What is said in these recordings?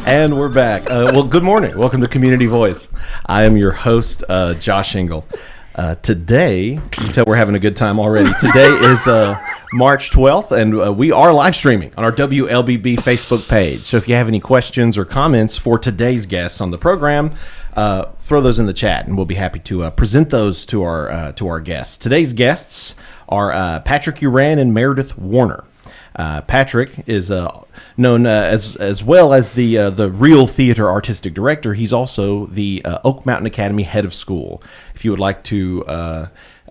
And we're back. Well, good morning. Welcome to Community Voice. I am your host, Josh Engel. Today, you can tell we're having a good time already. Today is March 12th, and we are live streaming on our WLBB Facebook page. So if you have any questions or comments for today's guests on the program, throw those in the chat, and we'll be happy to present those to our guests. Today's guests are Patrick Yuran and Meredith Warner. Patrick is known as well as the Real Theater Artistic Director. He's also the Oak Mountain Academy Head of School. If you would like to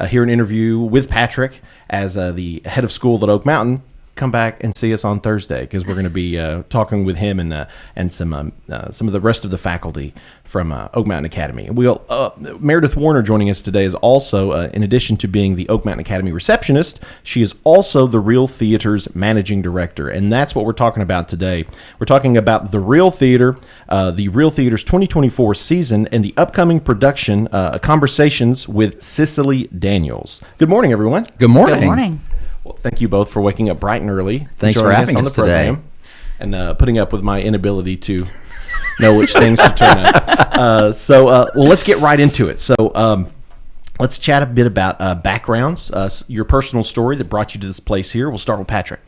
hear an interview with Patrick as the Head of School at Oak Mountain, come back and see us on Thursday, because we're going to be talking with him and some of the rest of the faculty from Oak Mountain Academy. Meredith Warner joining us today is also, in addition to being the Oak Mountain Academy receptionist, she is also the Real Theater's managing director, and that's what we're talking about today. We're talking about the Real Theater, the Real Theater's 2024 season, and the upcoming production, Conversations with Cicely Daniels. Good morning, everyone. Good morning. Good morning. Well, thank you both for waking up bright and early. Thanks for having us today. And putting up with my inability to know which things to turn on. Well, let's get right into it. So let's chat a bit about backgrounds, your personal story that brought you to this place here. We'll start with Patrick.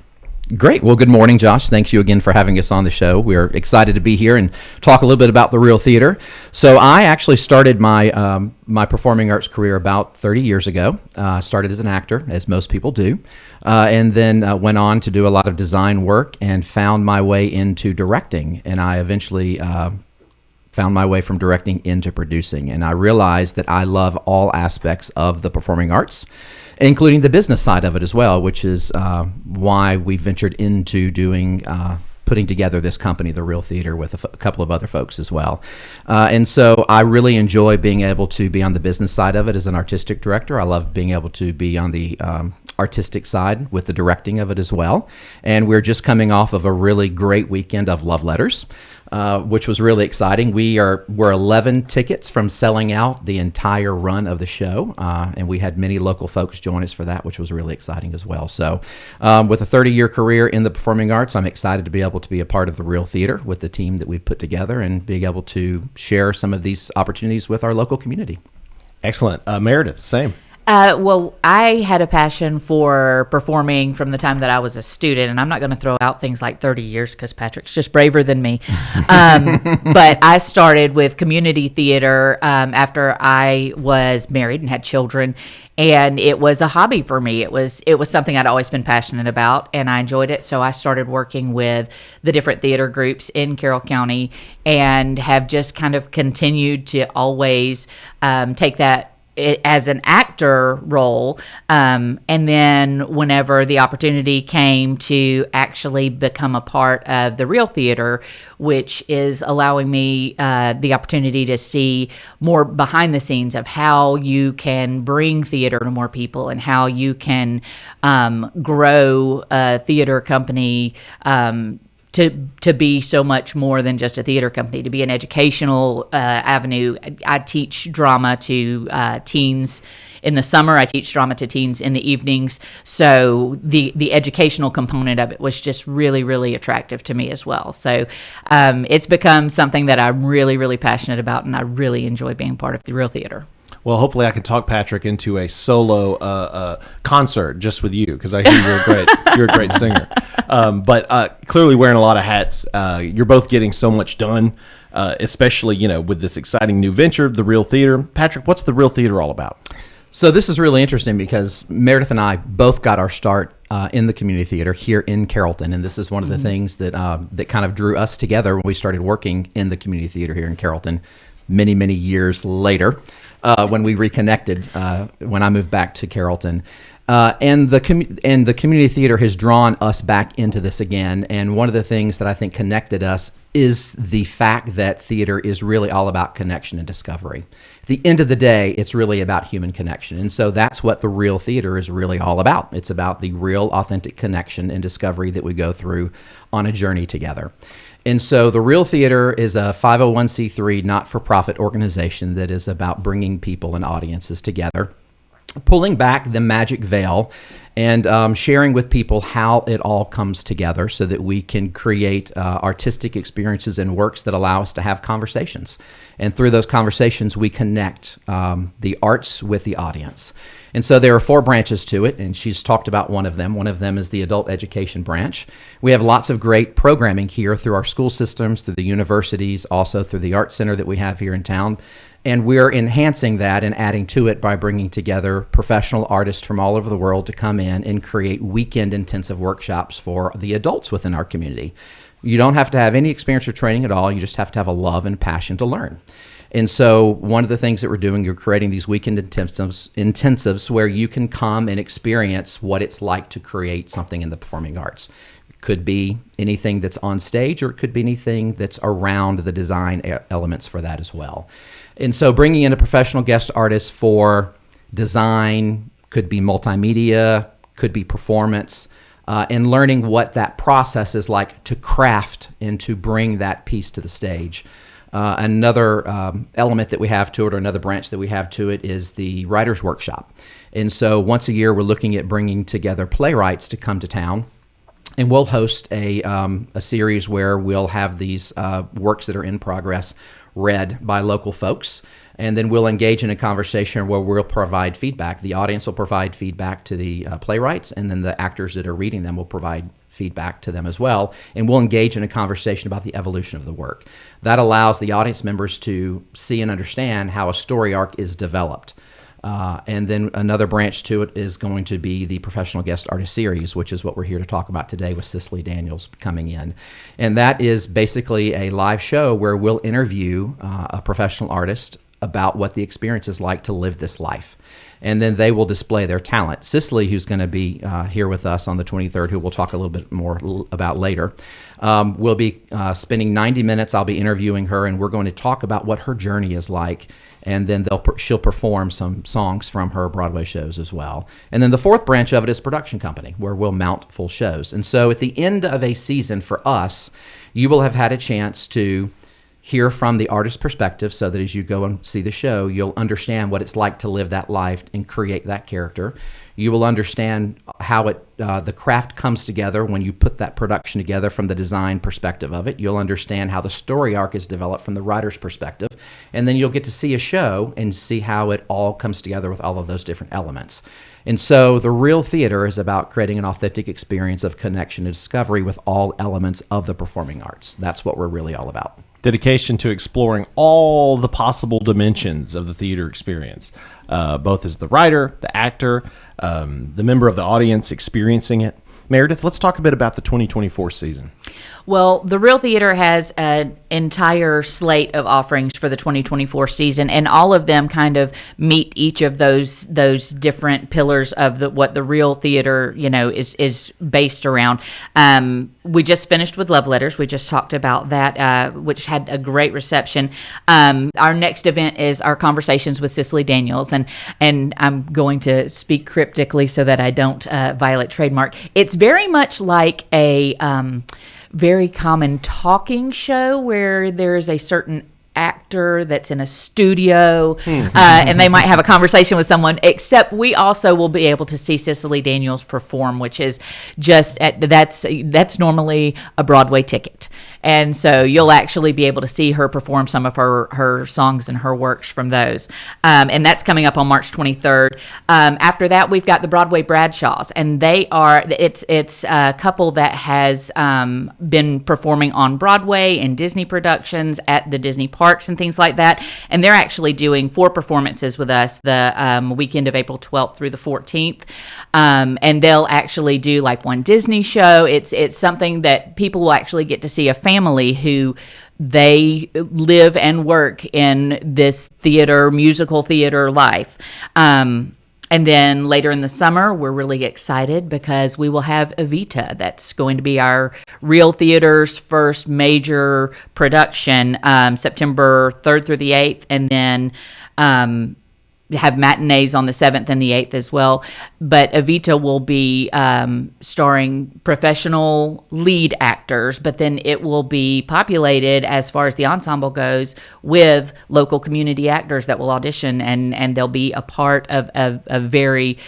Great. Well, good morning, Josh. Thanks you again for having us on the show. We're excited to be here and talk a little bit about the Real Theater. So I actually started my my performing arts career about 30 years ago. Started as an actor, as most people do, and then went on to do a lot of design work and found my way into directing. And I eventually found my way from directing into producing. And I realized that I love all aspects of the performing arts, including the business side of it as well, which is why we ventured into doing putting together this company, The Real Theater, with a couple of other folks as well. And so I really enjoy being able to be on the business side of it as an artistic director. I love being able to be on the artistic side with the directing of it as well. And we're just coming off of a really great weekend of love letters, which was really exciting. We're 11 tickets from selling out the entire run of the show, and we had many local folks join us for that, which was really exciting as well. So with a 30-year career in the performing arts, I'm excited to be able to be a part of the Real Theater with the team that we've put together and being able to share some of these opportunities with our local community. Excellent. Meredith, same. Well, I had a passion for performing from the time that I was a student, and I'm not going to throw out things like 30 years because Patrick's just braver than me. But I started with community theater after I was married and had children, and it was a hobby for me. It was something I'd always been passionate about, and I enjoyed it. So I started working with the different theater groups in Carroll County and have just kind of continued to always take that as an actor role, and then whenever the opportunity came to actually become a part of the Real Theater, which is allowing me the opportunity to see more behind the scenes of how you can bring theater to more people and how you can grow a theater company to be so much more than just a theater company, to be an educational avenue. I teach drama to teens in the summer. I teach drama to teens in the evenings. So the educational component of it was just really, really attractive to me as well. So it's become something that I'm really, really passionate about, and I really enjoy being part of the Real Theater. Well, hopefully I can talk Patrick into a solo concert just with you, because I hear you're a great singer. But clearly wearing a lot of hats. You're both getting so much done, especially with this exciting new venture, the Real Theater. Patrick, what's the Real Theater all about? So this is really interesting because Meredith and I both got our start in the community theater here in Carrollton, and this is one of the things that that kind of drew us together when we started working in the community theater here in Carrollton many, many years later. When we reconnected, when I moved back to Carrollton. And the community theater has drawn us back into this again. And one of the things that I think connected us is the fact that theater is really all about connection and discovery. At the end of the day, it's really about human connection. And so that's what the Real Theater is really all about. It's about the real, authentic connection and discovery that we go through on a journey together. And so the Real Theater is a 501c3 not-for-profit organization that is about bringing people and audiences together pulling back the magic veil and sharing with people how it all comes together so that we can create artistic experiences and works that allow us to have conversations. And through those conversations, we connect the arts with the audience. And so there are 4 branches to it, and she's talked about one of them. One of them is the adult education branch. We have lots of great programming here through our school systems, through the universities, also through the Art Center that we have here in town. And we're enhancing that and adding to it by bringing together professional artists from all over the world to come in and create weekend intensive workshops for the adults within our community. You don't have to have any experience or training at all. You just have to have a love and passion to learn. And so one of the things that we're doing, you're creating these weekend intensives where you can come and experience what it's like to create something in the performing arts. It could be anything that's on stage, or it could be anything that's around the design elements for that as well. And so bringing in a professional guest artist for design, could be multimedia, could be performance, and learning what that process is like to craft and to bring that piece to the stage. Another element that we have to it, or another branch that we have to it, is the writer's workshop. And so once a year, we're looking at bringing together playwrights to come to town. And we'll host a series where we'll have these works that are in progress read by local folks. And then we'll engage in a conversation where we'll provide feedback. The audience will provide feedback to the playwrights, and then the actors that are reading them will provide feedback to them as well, and we'll engage in a conversation about the evolution of the work. That allows the audience members to see and understand how a story arc is developed. And then another branch to it is going to be the Professional Guest Artist Series, which is what we're here to talk about today with Cicely Daniels coming in. And that is basically a live show where we'll interview a professional artist about what the experience is like to live this life. And then they will display their talent. Cicely, who's going to be here with us on the 23rd, who we'll talk a little bit more about later, will be spending 90 minutes. I'll be interviewing her, and we're going to talk about what her journey is like. And then she'll perform some songs from her Broadway shows as well. And then the 4th branch of it is production company, where we'll mount full shows. And so at the end of a season for us, you will have had a chance to hear from the artist's perspective, so that as you go and see the show, you'll understand what it's like to live that life and create that character. You will understand how the craft comes together when you put that production together from the design perspective of it. You'll understand how the story arc is developed from the writer's perspective. And then you'll get to see a show and see how it all comes together with all of those different elements. And so the Real Theater is about creating an authentic experience of connection and discovery with all elements of the performing arts. That's what we're really all about. Dedication to exploring all the possible dimensions of the theater experience, both as the writer, the actor, the member of the audience experiencing it. Meredith, let's talk a bit about the 2024 season. Well, the Real Theater has an entire slate of offerings for the 2024 season, and all of them kind of meet each of those different pillars of what the Real Theater, is based around. We just finished with Love Letters. We just talked about that, which had a great reception. Our next event is our Conversations with Cicely Daniels, and I'm going to speak cryptically so that I don't violate trademark. It's very much like a very common talking show where there's a certain actor that's in a studio and they might have a conversation with someone, except we also will be able to see Cicely Daniels perform, which is just that's normally a Broadway ticket. And so you'll actually be able to see her perform some of her songs and her works from those. And that's coming up on March 23rd. After that, we've got the Broadway Bradshaws, and it's a couple that has been performing on Broadway and Disney productions at the Disney parks and things like that. And they're actually doing 4 performances with us the weekend of April 12th through the 14th. And they'll actually do like one Disney show. It's something that people will actually get to see a family who they live and work in this musical theater life. And then later in the summer, we're really excited because we will have Evita. That's going to be our Real Theater's first major production, September 3rd through the 8th. And then have matinees on the 7th and the 8th as well. But Evita will be starring professional lead actors, but then it will be populated, as far as the ensemble goes, with local community actors that will audition, and they'll be a part of a very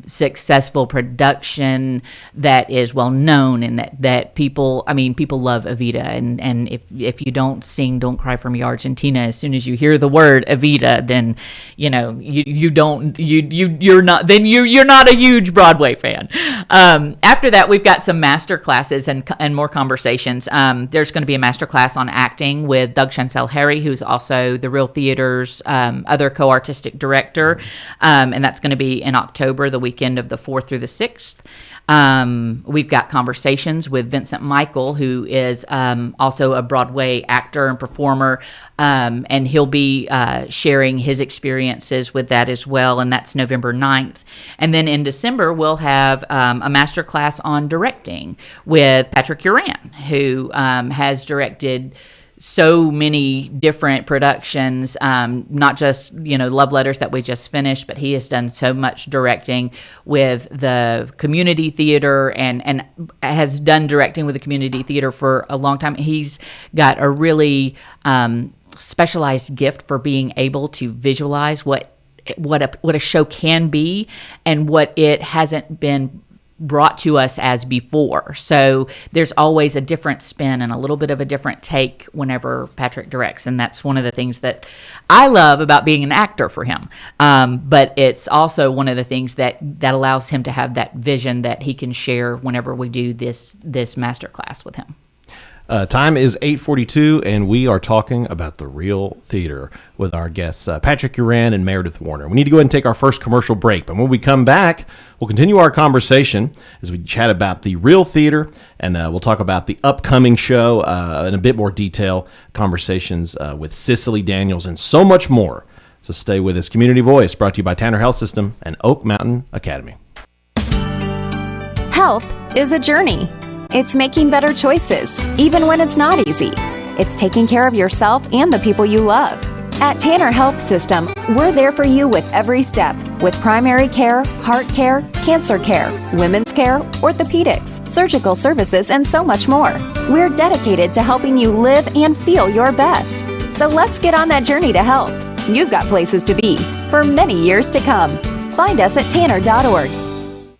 successful production that is well known, and that people love Evita. And if you don't sing Don't Cry for Me Argentina, as soon as you hear the word Evita, then you're not a huge Broadway fan. After that, we've got some master classes and more conversations. There's going to be a master class on acting with Doug Chancel Harry, who's also the Real Theater's other co-artistic director, and that's going to be in October, the weekend of the 4th through the 6th. We've got conversations with Vincent Michael, who is also a Broadway actor and performer, and he'll be sharing his experiences with that as well, and that's November 9th. And then in December, we'll have a master class on directing with Patrick Yuran, who has directed so many different productions, not just, Love Letters that we just finished, but he has done so much directing with the community theater and has done directing with the community theater for a long time. He's got a really specialized gift for being able to visualize what a show can be and what it hasn't been brought to us as before. So there's always a different spin and a little bit of a different take whenever Patrick directs, and that's one of the things that I love about being an actor for him. But it's also one of the things that allows him to have that vision that he can share whenever we do this master class with him. Time is 8:42, and we are talking about the Real Theater with our guests, Patrick Yuran and Meredith Warner. We need to go ahead and take our first commercial break, but when we come back, we'll continue our conversation as we chat about the Real Theater, and we'll talk about the upcoming show in a bit more detail, conversations with Cicely Daniels, and so much more. So stay with us. Community Voice, brought to you by Tanner Health System and Oak Mountain Academy. Health is a journey. It's making better choices, even when it's not easy. It's taking care of yourself and the people you love. At Tanner Health System, we're there for you with every step, with primary care, heart care, cancer care, women's care, orthopedics, surgical services, and so much more. We're dedicated to helping you live and feel your best. So let's get on that journey to health. You've got places to be for many years to come. Find us at tanner.org.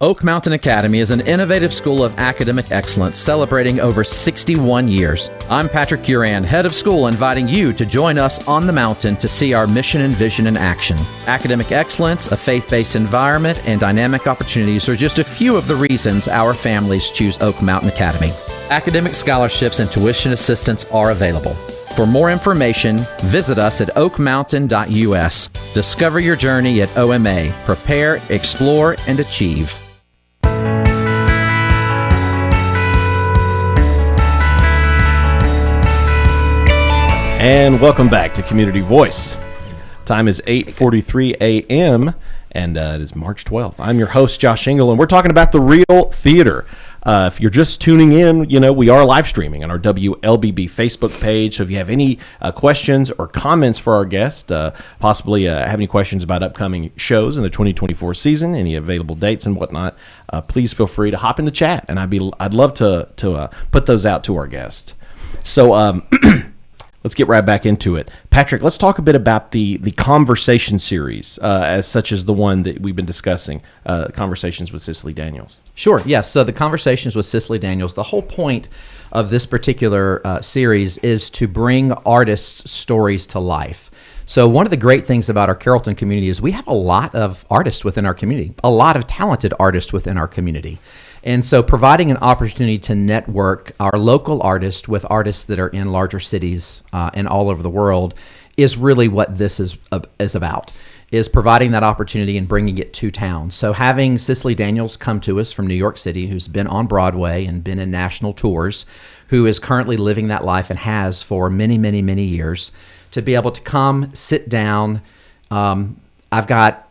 Oak Mountain Academy is an innovative school of academic excellence celebrating over 61 years. I'm Patrick Yuran, head of school, inviting you to join us on the mountain to see our mission and vision in action. Academic excellence, a faith-based environment, and dynamic opportunities are just a few of the reasons our families choose Oak Mountain Academy. Academic scholarships and tuition assistance are available. For more information, visit us at oakmountain.us. Discover your journey at OMA. Prepare, explore, and achieve. And welcome back to Community Voice. Time is 8:43 a.m. and it is March 12th. I'm your host, Josh Engel, and we're talking about the Real Theater. If you're just tuning in, we are live streaming on our WLBB Facebook page. So if you have any questions or comments for our guest, possibly have any questions about upcoming shows in the 2024 season, any available dates and whatnot, please feel free to hop in the chat, and I'd love to put those out to our guests. So let's get right back into it. Patrick, let's talk a bit about the conversation series, as such as the one that we've been discussing, Conversations with Cicely Daniels. Sure, yes. So the Conversations with Cicely Daniels, the whole point of this particular series is to bring artists' stories to life. So one of the great things about our Carrollton community is we have a lot of artists within our community, a lot of talented artists within our community. And so providing an opportunity to network our local artists with artists that are in larger cities and all over the world is really what this is about, is providing that opportunity and bringing it to town. So having Cicely Daniels come to us from New York City, who's been on Broadway and been in national tours, who is currently living that life and has for many, many, many years, to be able to come, sit down. I've got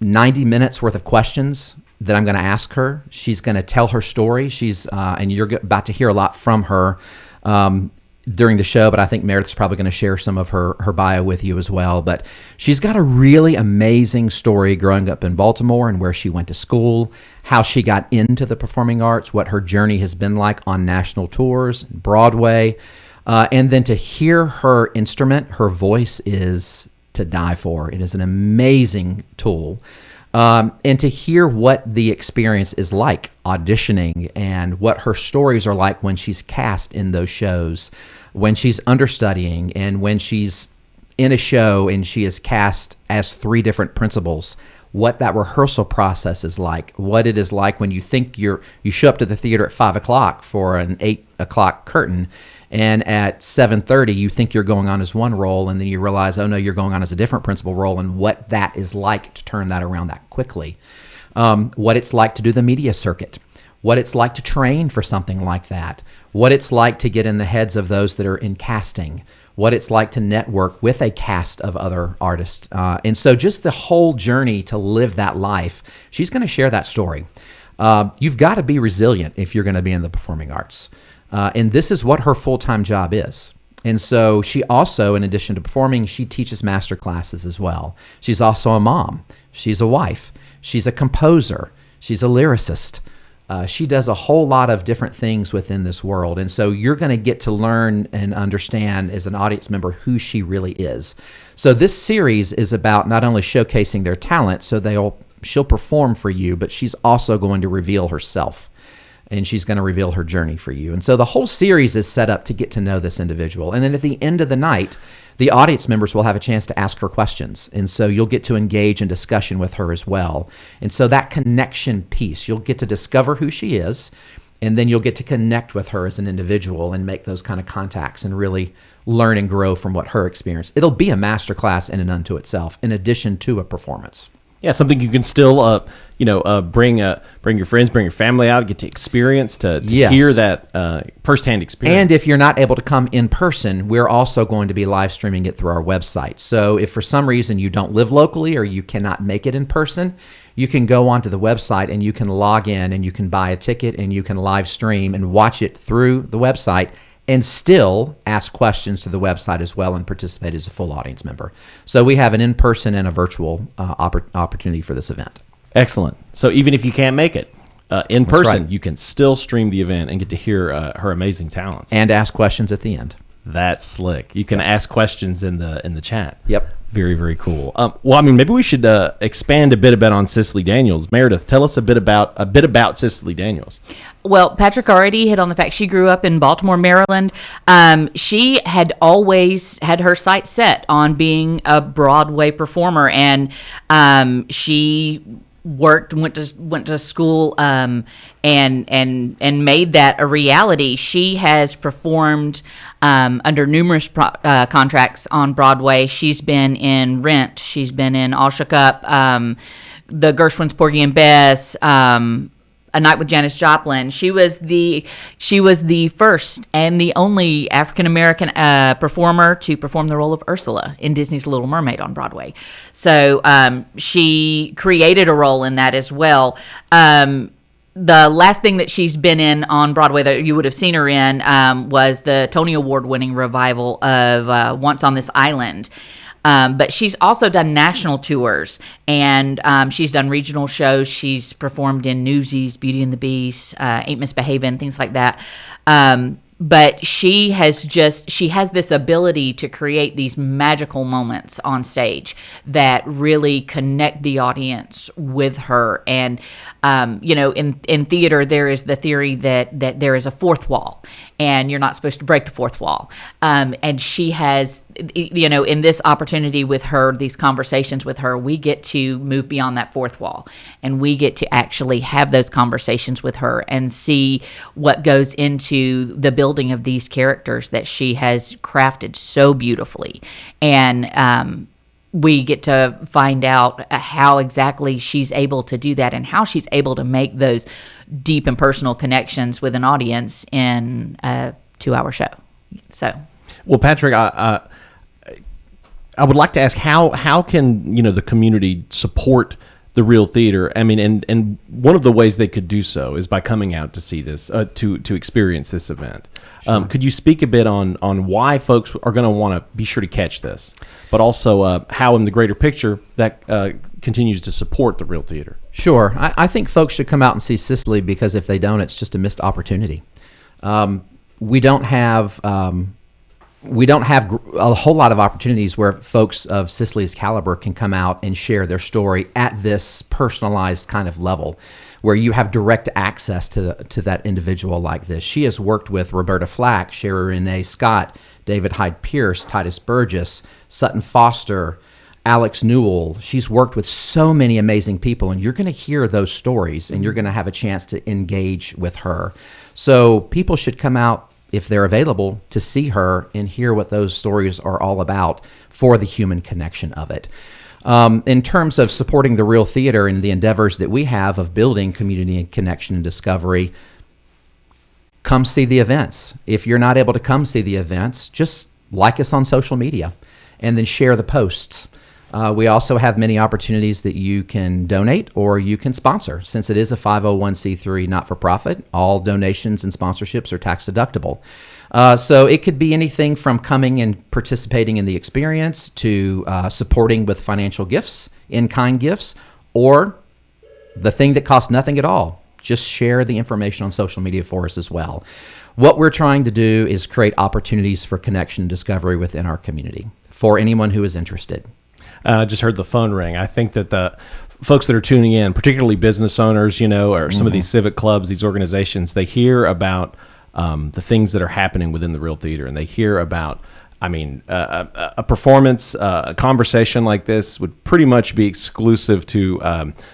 90 minutes worth of questions that I'm going to ask her. She's going to tell her story. And you're about to hear a lot from her. during the show, but I think Meredith's probably going to share some of her bio with you as well. But she's got a really amazing story growing up in Baltimore and where she went to school, how she got into the performing arts, what her journey has been like on national tours, Broadway, and then to hear her instrument, her voice is to die for. It is an amazing tool. And to hear what the experience is like auditioning and what her stories are like when she's cast in those shows, when she's understudying, and when she's in a show and she is cast as 3 different principals, what that rehearsal process is like, what it is like when you think you show up to the theater at 5 o'clock for an 8 o'clock curtain, and at 7:30 you think you're going on as one role, and then you realize, oh no, you're going on as a different principal role, and what that is like to turn that around that quickly. What it's like to do the media circuit, what it's like to train for something like that, what it's like to get in the heads of those that are in casting, what it's like to network with a cast of other artists. And so just the whole journey to live that life, she's going to share that story. You've got to be resilient if you're going to be in the performing arts. And this is what her full-time job is. And so she also, in addition to performing, she teaches master classes as well. She's also a mom. She's a wife. She's a composer. She's a lyricist. She does a whole lot of different things within this world. And so you're going to get to learn and understand as an audience member who she really is. So this series is about not only showcasing their talent, so she'll perform for you, but she's also going to reveal herself. And she's going to reveal her journey for you. And so the whole series is set up to get to know this individual. And then at the end of the night, the audience members will have a chance to ask her questions. And so you'll get to engage in discussion with her as well. And so that connection piece, you'll get to discover who she is, and then you'll get to connect with her as an individual and make those kind of contacts and really learn and grow from what her experience. It'll be a masterclass in and unto itself, in addition to a performance. Yeah, something you can still, bring your friends, bring your family out, get to experience, to Yes. hear that firsthand experience. And if you're not able to come in person, we're also going to be live streaming it through our website. So if for some reason you don't live locally or you cannot make it in person, you can go onto the website and you can log in and you can buy a ticket and you can live stream and watch it through the website and still ask questions to the website as well and participate as a full audience member. So we have an in-person and a virtual opportunity for this event. Excellent. So even if you can't make it in person, right. you can still stream the event and get to hear her amazing talents. And ask questions at the end. That's slick. You can ask questions in the chat. Yep. Very, very cool. Maybe we should expand a bit on Cicely Daniels. Meredith, tell us a bit about Cicely Daniels. Well, Patrick already hit on the fact she grew up in Baltimore, Maryland. She had always had her sights set on being a Broadway performer, and she went to school and made that a reality. She has performed under numerous contracts on Broadway. She's been in Rent. She's been in All Shook Up, The Gershwins, Porgy and Bess, A Night with Janis Joplin. She was the first and the only African American performer to perform the role of Ursula in Disney's Little Mermaid on Broadway. So she created a role in that as well. The last thing that she's been in on Broadway that you would have seen her in was the Tony Award-winning revival of Once on This Island. But she's also done national tours, and she's done regional shows. She's performed in Newsies, Beauty and the Beast, Ain't Misbehavin', things like that. But she has this ability to create these magical moments on stage that really connect the audience with her. And, in theater, there is the theory that there is a fourth wall, and you're not supposed to break the fourth wall. And she has, in this opportunity with her, these conversations with her, we get to move beyond that fourth wall, and we get to actually have those conversations with her and see what goes into the building of these characters that she has crafted so beautifully. And we get to find out how exactly she's able to do that and how she's able to make those deep and personal connections with an audience in a 2-hour show. So, well, Patrick, I would like to ask how can the community support the Real Theater, I mean, and one of the ways they could do so is by coming out to see this, to experience this event. Sure. Could you speak a bit on why folks are going to want to be sure to catch this, but also how in the greater picture that continues to support the Real Theater? Sure. I think folks should come out and see Cicely, because if they don't, it's just a missed opportunity. We don't have a whole lot of opportunities where folks of Cicely's caliber can come out and share their story at this personalized kind of level, where you have direct access to that individual like this. She has worked with Roberta Flack, Sherry Renee Scott, David Hyde Pierce, Titus Burgess, Sutton Foster, Alex Newell. She's worked with so many amazing people, and you're going to hear those stories, and you're going to have a chance to engage with her. So people should come out, if they're available, to see her and hear what those stories are all about for the human connection of it. In terms of supporting the Real Theater and the endeavors that we have of building community and connection and discovery, come see the events. If you're not able to come see the events, just like us on social media and then share the posts. We also have many opportunities that you can donate or you can sponsor. Since it is a 501c3 not-for-profit, all donations and sponsorships are tax deductible. So it could be anything from coming and participating in the experience to supporting with financial gifts, in-kind gifts, or the thing that costs nothing at all. Just share the information on social media for us as well. What we're trying to do is create opportunities for connection and discovery within our community for anyone who is interested. I just heard the phone ring. I think that the folks that are tuning in, particularly business owners, or some of these civic clubs, these organizations, they hear about the things that are happening within the Real Theater, and they hear about, a performance, a conversation like this would pretty much be exclusive to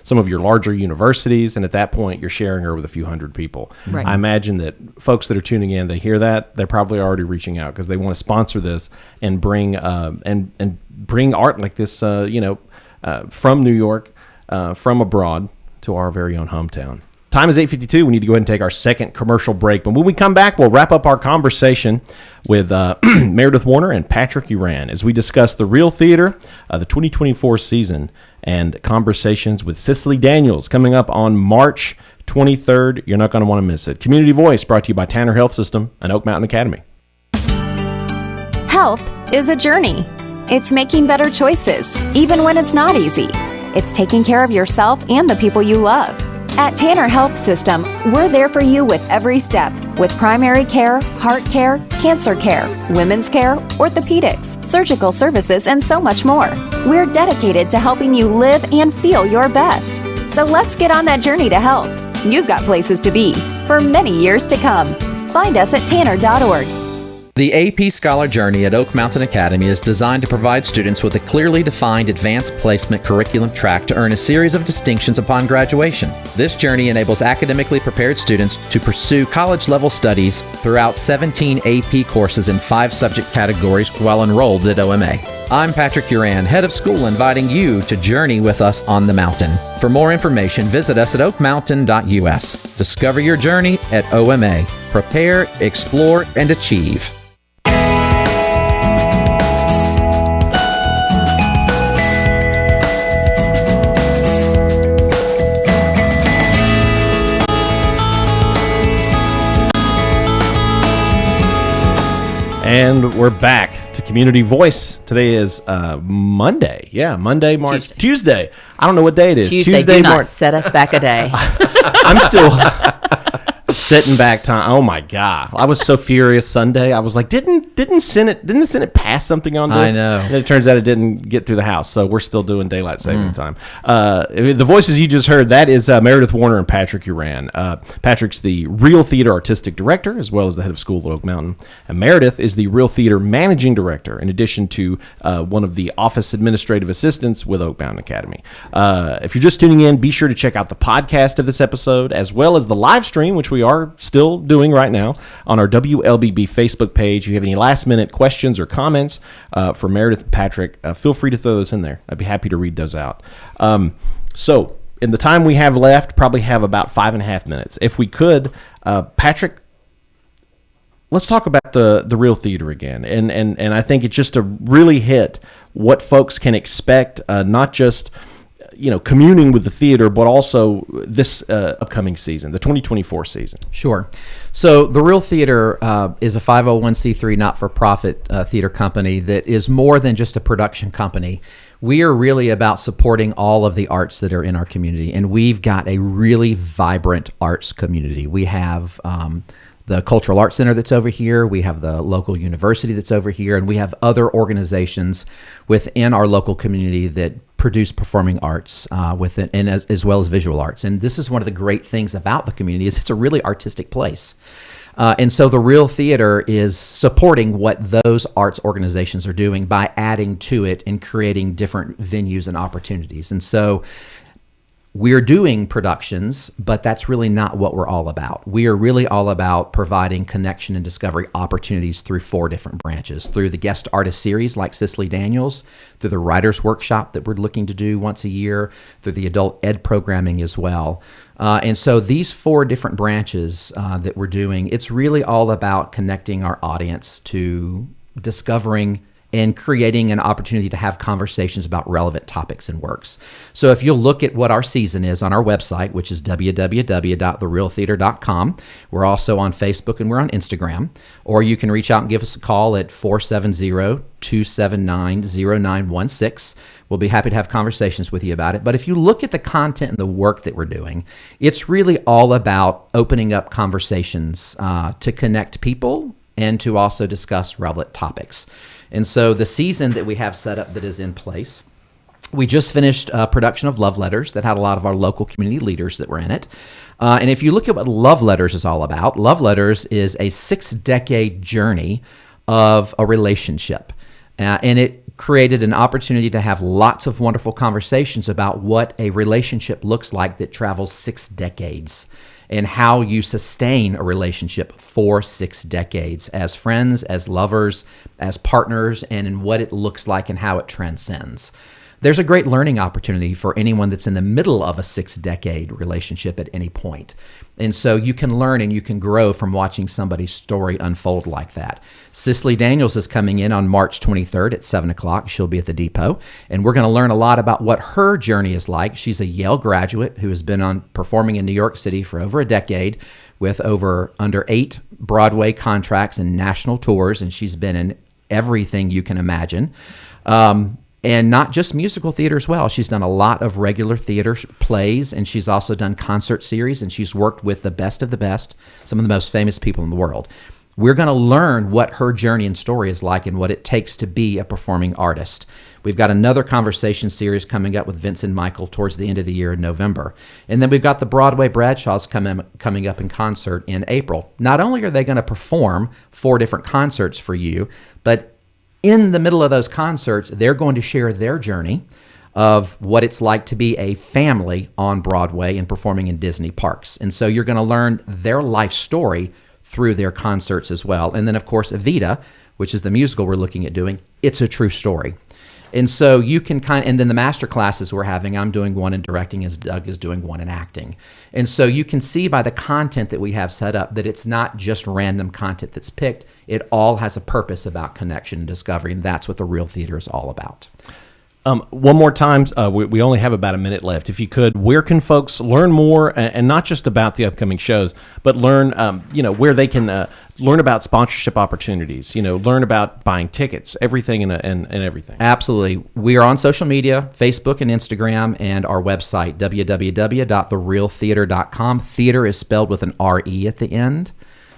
some of your larger universities, and at that point, you're sharing her with a few hundred people. Right. I imagine that folks that are tuning in, they hear that, they're probably already reaching out because they want to sponsor this and bring bring art like this, from New York, from abroad to our very own hometown. Time is 8:52. We need to go ahead and take our second commercial break. But when we come back, we'll wrap up our conversation with Meredith Warner and Patrick Yuran as we discuss the Real Theater, the 2024 season, and conversations with Cicely Daniels coming up on March 23rd. You're not going to want to miss it. Community Voice brought to you by Tanner Health System and Oak Mountain Academy. Health is a journey. It's making better choices, even when it's not easy. It's taking care of yourself and the people you love. At Tanner Health System, we're there for you with every step, with primary care, heart care, cancer care, women's care, orthopedics, surgical services, and so much more. We're dedicated to helping you live and feel your best. So let's get on that journey to health. You've got places to be for many years to come. Find us at tanner.org. The AP Scholar Journey at Oak Mountain Academy is designed to provide students with a clearly defined advanced placement curriculum track to earn a series of distinctions upon graduation. This journey enables academically prepared students to pursue college-level studies throughout 17 AP courses in 5 subject categories while enrolled at OMA. I'm Patrick Yuran, head of school, inviting you to journey with us on the mountain. For more information, visit us at oakmountain.us. Discover your journey at OMA. Prepare, explore, and achieve. And we're back to Community Voice. Today is Monday. Yeah, Monday, March. Tuesday. I don't know what day it is. Tuesday, do not set us back a day. I'm still sitting back time. Oh my God. I was so furious Sunday. I was like, didn't the Senate pass something on this? I know. And it turns out it didn't get through the House. So we're still doing daylight savings time. The voices you just heard, that is Meredith Warner and Patrick Yuran. Patrick's the Real Theater Artistic Director, as well as the head of school at Oak Mountain. And Meredith is the Real Theater Managing Director, in addition to one of the office administrative assistants with Oak Mountain Academy. If you're just tuning in, be sure to check out the podcast of this episode, as well as the live stream, which we are still doing right now on our WLBB Facebook page. If you have any last-minute questions or comments for Meredith and Patrick, feel free to throw those in there. I'd be happy to read those out. So in the time we have left, probably have about 5.5 minutes. If we could, Patrick, let's talk about the Real Theater again. And I think it's just to really hit what folks can expect, not just communing with the theater, but also this upcoming season, the 2024 season? Sure. So the Real Theater is a 501c3 not-for-profit theater company that is more than just a production company. We are really about supporting all of the arts that are in our community, and we've got a really vibrant arts community. We have the Cultural Arts Center that's over here. We have the local university that's over here, and we have other organizations within our local community that produce performing arts within, and as well as visual arts. And this is one of the great things about the community is it's a really artistic place. And so the Real Theater is supporting what those arts organizations are doing by adding to it and creating different venues and opportunities. And so we're doing productions, but that's really not what we're all about. We are really all about providing connection and discovery opportunities through 4 different branches, through the guest artist series like Cicely Daniels, through the writer's workshop that we're looking to do once a year, through the adult ed programming as well. And so these 4 different branches that we're doing, it's really all about connecting our audience to discovering and creating an opportunity to have conversations about relevant topics and works. So if you'll look at what our season is on our website, which is www.therealtheater.com, we're also on Facebook and we're on Instagram, or you can reach out and give us a call at 470-279-0916. We'll be happy to have conversations with you about it. But if you look at the content and the work that we're doing, it's really all about opening up conversations to connect people and to also discuss relevant topics. And so the season that we have set up that is in place, we just finished a production of Love Letters that had a lot of our local community leaders that were in it. And if you look at what Love Letters is all about, Love Letters is a 6-decade journey of a relationship. And it created an opportunity to have lots of wonderful conversations about what a relationship looks like that travels 6 decades. And how you sustain a relationship for 6 decades as friends, as lovers, as partners, and in what it looks like and how it transcends. There's a great learning opportunity for anyone that's in the middle of a 6-decade relationship at any point. And so you can learn and you can grow from watching somebody's story unfold like that. Cicely Daniels is coming in on March 23rd at 7 o'clock. She'll be at the Depot. And we're going to learn a lot about what her journey is like. She's a Yale graduate who has been performing in New York City for over a decade with under 8 Broadway contracts and national tours. And she's been in everything you can imagine. And not just musical theater as well. She's done a lot of regular theater plays, and she's also done concert series, and she's worked with the best of the best, some of the most famous people in the world. We're going to learn what her journey and story is like and what it takes to be a performing artist. We've got another conversation series coming up with Vince and Michael towards the end of the year in November. And then we've got the Broadway Bradshaws coming up in concert in April. Not only are they going to perform 4 different concerts for you, but in the middle of those concerts, they're going to share their journey of what it's like to be a family on Broadway and performing in Disney parks. And so you're going to learn their life story through their concerts as well. And then, of course, Evita, which is the musical we're looking at doing, it's a true story. And so you can and then the master classes we're having, I'm doing one in directing as Doug is doing one in acting. And so you can see by the content that we have set up that it's not just random content that's picked. It all has a purpose about connection and discovery, and that's what the Real Theater is all about. One more time, we only have about a minute left. If you could, where can folks learn more, and not just about the upcoming shows, but learn, where they can learn about sponsorship opportunities, learn about buying tickets, everything and everything. Absolutely. We are on social media, Facebook and Instagram, and our website, www.therealtheater.com. Theater is spelled with an R-E at the end,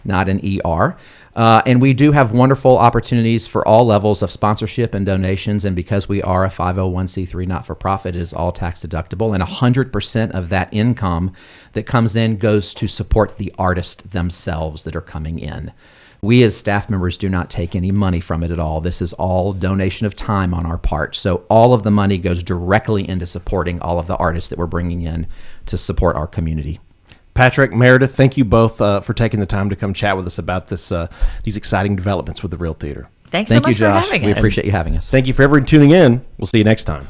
not an E-R. And we do have wonderful opportunities for all levels of sponsorship and donations. And because we are a 501c3 not-for-profit, it is all tax deductible. And 100% of that income that comes in goes to support the artists themselves that are coming in. We as staff members do not take any money from it at all. This is all donation of time on our part. So all of the money goes directly into supporting all of the artists that we're bringing in to support our community. Patrick, Meredith, thank you both for taking the time to come chat with us about these exciting developments with the Real Theater. Thanks so much you, Josh. for having us. We appreciate you having us. Thank you for everyone tuning in. We'll see you next time.